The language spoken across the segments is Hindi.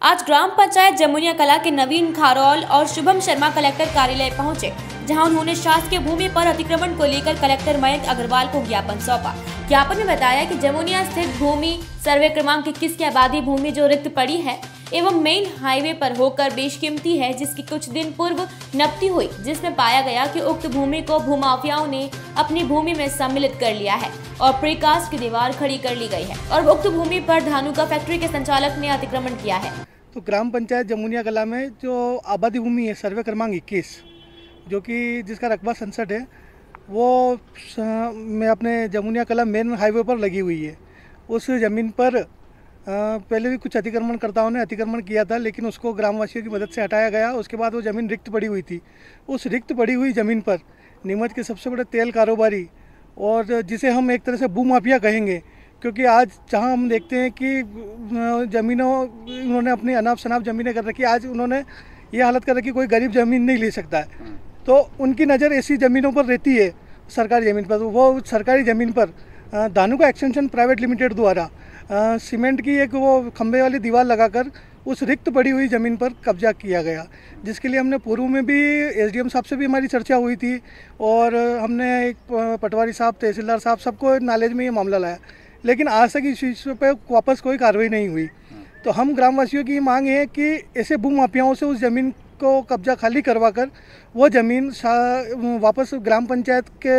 आज ग्राम पंचायत जमुनिया कला के नवीन खारोल और शुभम शर्मा कलेक्टर कार्यालय पहुंचे, जहां उन्होंने शासकीय भूमि पर अतिक्रमण को लेकर कलेक्टर मयंक अग्रवाल को ज्ञापन सौंपा। ज्ञापन में बताया कि जमुनिया स्थित भूमि सर्वे क्रमांक 21 की आबादी भूमि जो रिक्त पड़ी है एवं मेन हाईवे पर होकर बेशकीमती है, जिसकी कुछ दिन पूर्व नपती हुई, जिसमें पाया गया कि उक्त भूमि को भूमाफियाओं ने अपनी भूमि में सम्मिलित कर लिया है और प्रीकास्ट की दीवार खड़ी कर ली गई है और उक्त भूमि पर धानुका फैक्ट्री के संचालक ने अतिक्रमण किया है। तो ग्राम पंचायत जमुनिया कला में जो आबादी भूमि है सर्वे क्रमांक 21, जो कि जिसका रकबा 67 है, वो में अपने जमुनिया कला मेन हाईवे पर लगी हुई है। उस ज़मीन पर पहले भी कुछ अतिक्रमणकर्ताओं ने अतिक्रमण किया था, लेकिन उसको ग्रामवासियों की मदद से हटाया गया। उसके बाद वो ज़मीन रिक्त पड़ी हुई थी। उस रिक्त पड़ी हुई ज़मीन पर नीमच के सबसे बड़े तेल कारोबारी, और जिसे हम एक तरह से भूमाफिया कहेंगे, क्योंकि आज जहां हम देखते हैं कि ज़मीनों उन्होंने अपनी अनाप शनाप ज़मीनें कर रखी, आज उन्होंने ये हालत कर रखी कोई गरीब ज़मीन नहीं ले सकता है। तो उनकी नज़र ऐसी ज़मीनों पर रहती है, सरकारी ज़मीन पर। वो सरकारी ज़मीन पर धानुका एक्सटेंशन प्राइवेट लिमिटेड द्वारा सीमेंट की एक वो खंभे वाली दीवार लगाकर उस रिक्त पड़ी हुई ज़मीन पर कब्जा किया गया, जिसके लिए हमने पूर्व में भी एसडीएम साहब से भी हमारी चर्चा हुई थी और हमने एक पटवारी साहब, तहसीलदार साहब, सबको नॉलेज में ये मामला लाया, लेकिन आज तक इस चीज़ पर वापस कोई कार्रवाई नहीं हुई। तो हम ग्रामवासियों की मांग है कि ऐसे भूमाफियाओं से उस ज़मीन को कब्जा खाली करवा कर वो ज़मीन वापस ग्राम पंचायत के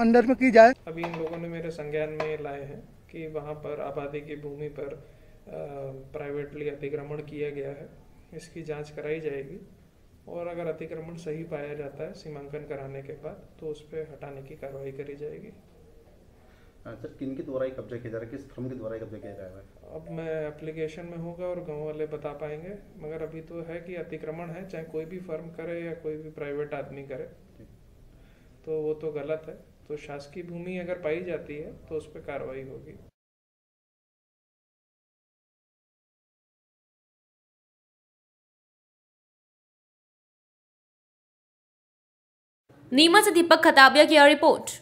अंडर में की जाए। अभी इन लोगों ने मेरे संज्ञान में लाए हैं कि वहाँ पर आबादी की भूमि पर प्राइवेटली अतिक्रमण किया गया है। इसकी जांच कराई जाएगी और अगर अतिक्रमण सही पाया जाता है सीमांकन कराने के बाद, तो उस पर हटाने की कार्रवाई करी जाएगी। सर, किन के द्वारा कब्जा किया जा रहा है, किस फर्म के द्वारा कब्जा किया जा रहा है? अब मैं एप्लीकेशन में होगा और गांव वाले बता पाएंगे, मगर अभी तो है कि अतिक्रमण है, चाहे कोई भी फर्म करे या कोई भी प्राइवेट आदमी करे, तो वो तो गलत है। तो शासकीय भूमि अगर पाई जाती है तो उस पर कार्रवाई होगी। नीमच से दीपक खताबिया की रिपोर्ट।